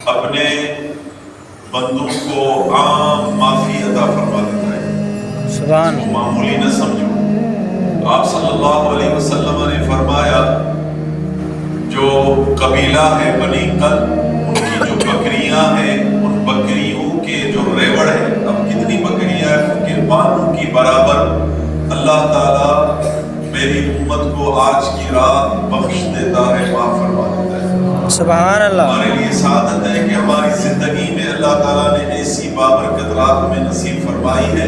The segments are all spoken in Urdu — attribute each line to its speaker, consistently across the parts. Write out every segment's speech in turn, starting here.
Speaker 1: اپنے بندوں کو عام معافی عطا فرما دیتا ہے،
Speaker 2: سبحان
Speaker 1: وہ معمولی نہ سمجھو۔ آپ صلی اللہ علیہ وسلم نے فرمایا جو قبیلہ ہے بنی قلب، ان کی جو بکریاں ہیں، ان بکریوں کے جو ریوڑ ہے، اب کتنی بکریاں ہیں، ان کے بانوں کی برابر اللہ تعالیٰ میری امت کو آج کی رات بخش دیتا ہے، معاف فرما دیتا ہے۔
Speaker 2: سبحان اللہ۔
Speaker 1: ہمارے لیے سعادت ہے کہ ہماری زندگی میں اللہ تعالیٰ نے ایسی بابرکت رات ہمیں نصیب فرمائی ہے،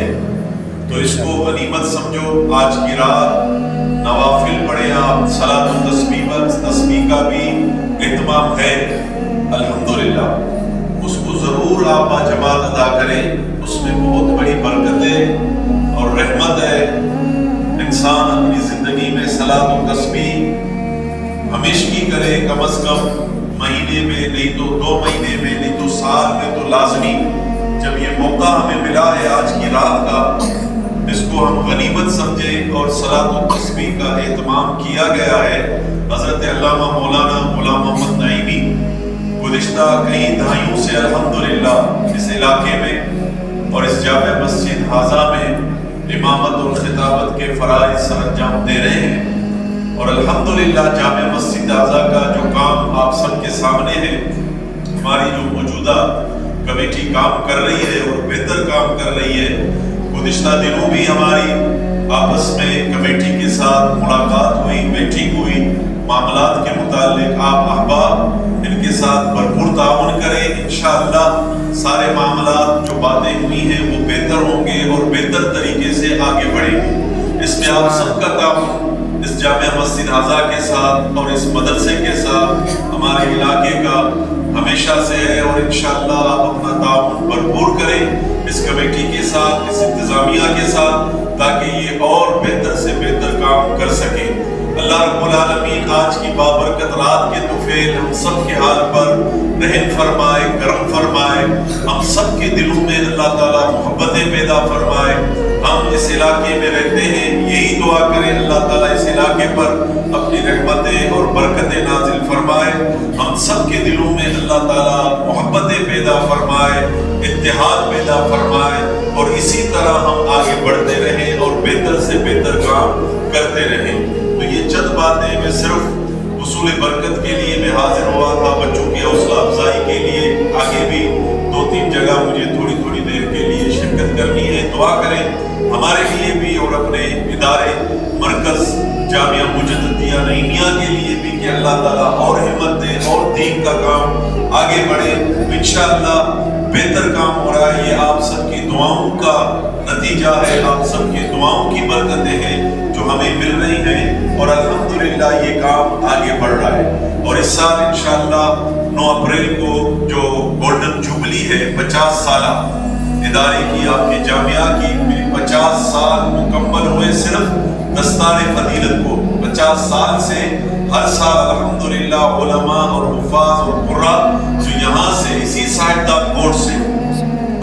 Speaker 1: تو اس کو غنیمت سمجھو۔ آج کی رات نوافل پڑھیں آپ، صلاۃ التسبیح کا بھی اہتمام ہے الحمدللہ، اس کو ضرور آپ باجماعت ادا کریں، اس میں بہت بڑی برکتیں اور رحمت ہے۔ انسان اپنی زندگی میں صلاۃ التسبیح ہمیشگی کرے، کم از کم مہینے میں، نہیں تو 2 مہینے میں، نہیں تو سال میں، تو لازمی جب یہ موقع ہمیں ملا ہے آج کی رات کا، اس کو ہم غنیمت سمجھیں اور صلاۃ التسبیح کا اہتمام کیا گیا ہے۔ حضرت علامہ مولانا غلام محمد نعیمی گزشتہ کئی دہائیوں سے الحمدللہ اس علاقے میں اور اس جامع مسجد حاضہ میں امامت اور خطابت کے فرائض سر انجام دے رہے ہیں، اور الحمدللہ جامع مسجد حاضہ کا جو کام آپ سب کے سامنے ہے، ہماری جو موجودہ کمیٹی کام کر رہی ہے اور بہتر کام کر رہی ہے۔ گزشتہ دنوں بھی ہماری آپس میں کمیٹی کے ساتھ ملاقات ہوئی، میٹنگ ہوئی، معاملات کے متعلق آپ احباب ان کے ساتھ بھرپور تعاون کریں، انشاءاللہ سارے معاملات جو باتیں ہوئی ہیں وہ بہتر ہوں گے اور بہتر طریقے سے آگے بڑھیں گے۔ اس میں آپ سب کا تعاون اس جامع مسجد حاضہ کے ساتھ اور اس مدرسے کے ساتھ ہمارے علاقے کا ہمیشہ سے ہے، اور انشاءاللہ آپ اپنا تعاون بھرپور کریں اس کمیٹی کے ساتھ، اس انتظامیہ کے ساتھ، تاکہ یہ اور بہتر سے بہتر کام کر سکے۔ اللہ رب العالمین آج کی بابرکت رات کے طفیل ہم سب کے حال پر رحم فرمائے، کرم فرمائے، ہم سب کے دلوں میں اللہ تعالیٰ محبتیں پیدا فرمائے۔ ہم اس علاقے میں رہتے ہیں، یہی دعا کریں اللہ تعالیٰ اس علاقے پر اپنی رحمتیں اور برکتیں نازل فرمائے، ہم سب کے دلوں میں اللہ تعالیٰ محبتیں پیدا فرمائے، اتحاد پیدا فرمائے، اور اسی طرح ہم آگے بڑھتے رہیں اور بہتر سے بہتر کام کرتے رہیں۔ تو یہ چند باتیں میں صرف حصول برکت کے لیے میں حاضر ہوا تھا، بچوں کی حوصلہ افزائی کے لیے، آگے بھی 2-3 جگہ مجھے تھوڑی تھوڑی دیر کے لیے شرکت کرنی ہے۔ دعا کریں ہمارے لیے بھی اور اپنے ادارے مرکز جامعہ مجددیہ نعیمیہ کے لیے بھی، کہ اللہ تعالیٰ اور ہمت دے اور دین کا کام آگے بڑھے۔ انشاءاللہ بہتر کام ہو رہا ہے، یہ آپ سب کی دعاؤں کا نتیجہ ہے، آپ سب کی دعاؤں کی برکتیں ہیں جو ہمیں مل رہی ہیں، اور الحمدللہ یہ کام آگے بڑھ رہا ہے۔ اور اس سال انشاءاللہ 9 اپریل کو جو گولڈن جوبلی ہے، 50 سالہ ادارے کی، آپ کے جامعہ کی 50 سال مکمل ہوئے صرف دستار فضیلت کو۔ 50 سال سے ہر سال الحمدللہ علماء اور حفاظ اور قراء جو یہاں سے اسی ساعدہ کوٹ سے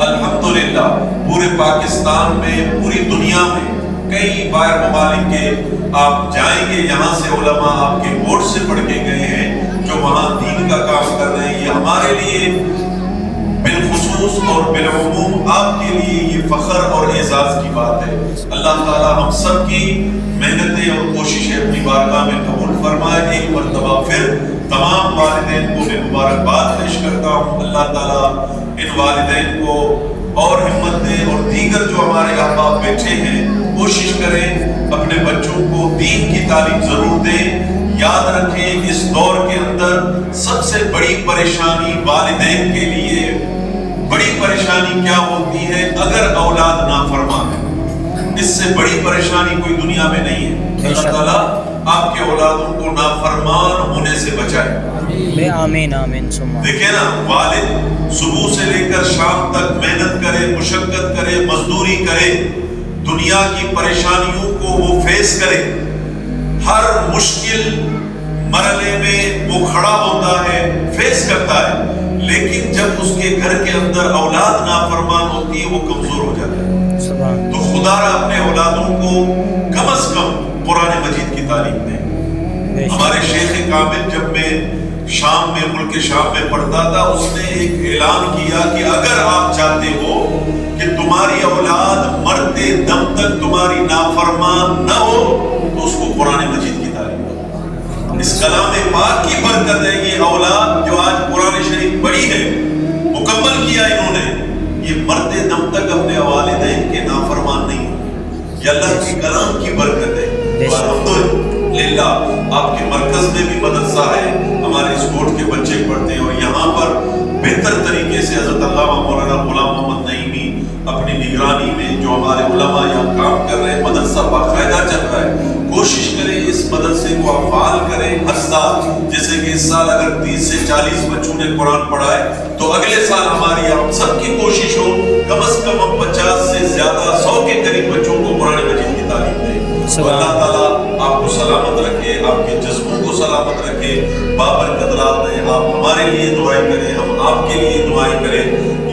Speaker 1: الحمدللہ پورے پاکستان میں، پوری دنیا میں کئی باہر ممالک کے آپ جائیں گے، یہاں سے علماء آپ کے کوٹ سے پڑھ کے گئے ہیں جو وہاں دین کا کام کر رہے ہیں۔ یہ ہمارے لیے بالخصوص اور بالعموم آپ کے لیے یہ فخر اور اعزاز کی بات ہے۔ اللہ تعالیٰ ہم سب کی محنتیں اور کوششیں اپنی بارگاہ میں قبول فرمائے۔ ایک مرتبہ پھر تمام والدین کو میں مبارکباد پیش کرتا ہوں۔ اللہ تعالیٰ ان والدین کو اور ہمت دے، اور دیگر جو ہمارے احباب بیٹھے ہیں کوشش کریں اپنے بچوں کو دین کی تعلیم ضرور دیں۔ یاد رکھیں اس دور کے اندر سب سے بڑی پریشانی والدین کے لیے بڑی پریشانی کیا ہوتی ہے؟ اگر اولاد نافرمان ہے، اس سے بڑی پریشانی کوئی دنیا میں نہیں ہے۔ اللہ تعالیٰ آپ کے اولادوں کو نافرمان ہونے سے بچائے۔
Speaker 2: آمین آمین ثم آمین۔
Speaker 1: دیکھیں نا، والد صبح سے لے کر شام تک محنت کرے، مشقت کرے، مزدوری کرے، دنیا کی پریشانیوں کو وہ فیس کرے، ہر مشکل مرحلے میں وہ کھڑا ہوتا ہے، فیس کرتا ہے، لیکن جب اس کے گھر کے اندر اولاد نافرمان ہوتی ہے وہ کمزور ہو جاتا ہے۔ تو خدا را اپنے اولادوں کو کم از کم قرآن مجید کی تعلیم دیں۔ ہمارے شیخ کامل جب میں شام میں ملک شام میں پڑھتا تھا، اس نے ایک اعلان کیا کہ اگر آپ چاہتے ہو کہ تمہاری اولاد مرتے دم تک تمہاری نافرمان نہ ہو تو اس کو قرآن مجید کی تعلیم دو۔ اس کلام پاک کی برکت ہے یہ اولاد جو آج قرآن شریف پڑھی ہے، مکمل کیا انہوں نے، یہ مرتے دم تک اپنے والدین کے نافرمان نہیں ہو۔ یہ اللہ کے کلام کی برکت ہے۔ الحمدللہ آپ کے مرکز میں بھی مدرسہ ہے، ہمارے اس کوٹ کے بچے پڑھتے ہیں، اور یہاں پر بہتر طریقے سے حضرت علامہ مولانا غلام محمد نعیمی اپنی نگرانی میں جو ہمارے علماء یہاں کام کر رہے ہیں، مدرسہ باقاعدہ چل رہا ہے۔ کوشش کریں اس مدرسے کو فعال کریں ہر سال، جیسے کہ اس سال اگر 30 سے 40 بچوں نے قرآن پڑھا ہے تو اگلے سال ہماری ہم سب کی کوشش ہو کم از کم ہم 50 سے زیادہ 100 کے قریب بچوں کو قرآن مجید کی تعلیم دیں۔ اللہ تعالیٰ آپ کو سلامت رکھے، آپ کے جذبوں کو سلامت رکھے، بابرکت رات رہے۔ آپ ہمارے لیے دعائیں کریں، ہم آپ کے لیے دعائیں کریں۔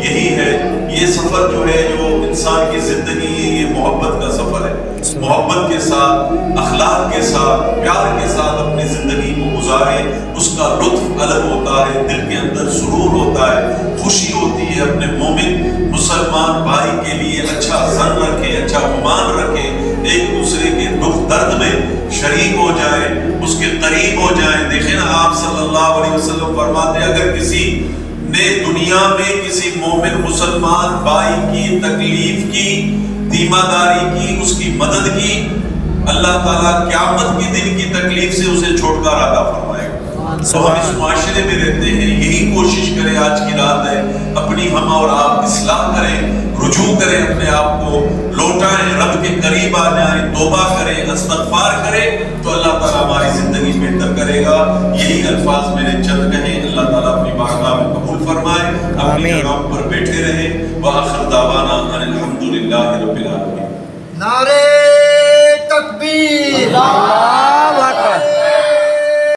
Speaker 1: یہی ہے یہ سفر جو ہے، جو انسان کی زندگی ہے، یہ محبت کا سفر ہے۔ محبت کے ساتھ، اخلاق کے ساتھ، پیار کے ساتھ اپنی زندگی کو گزارے، اس کا لطف الگ ہوتا ہے، دل کے اندر سرور ہوتا ہے، خوشی ہوتی ہے۔ اپنے مومن مسلمان بھائی کے لیے اچھا ظن رکھے، اچھا گمان رکھے، ایک دوسرے کے دکھ درد میں شریک ہو جائیں، اس کے قریب ہو جائیں۔ دیکھیں نا آپ صلی اللہ علیہ وسلم فرماتے ہیں اگر کسی نے دنیا میں کسی مومن مسلمان بھائی کی تکلیف کی، دیمہ داری کی، اس کی مدد کی، اللہ تعالیٰ قیامت کے دن کی تکلیف سے اسے چھٹکارا عطا فرمائے گا۔ تو ہم اس معاشرے میں رہتے ہیں، یہی کوشش کریں، آج کی رات ہے، اپنی ہم اور آپ اصلاح کریں، رجوع کریں، اپنے آپ کو لوٹائیں، رب کے قریب آ جائیں، توبہ کریں، استغفار کریں، تو اللہ تعالیٰ ہماری زندگی بہتر کرے گا۔ یہی الفاظ میں نے چند کہیں، اللہ تعالیٰ اپنی بارگاہ میں قبول فرمائے، اپنی جگہوں پر بیٹھے رہیں۔ وآخر دعوانا ان الحمدللہ رب العالمین۔
Speaker 3: نعرے تکبیر۔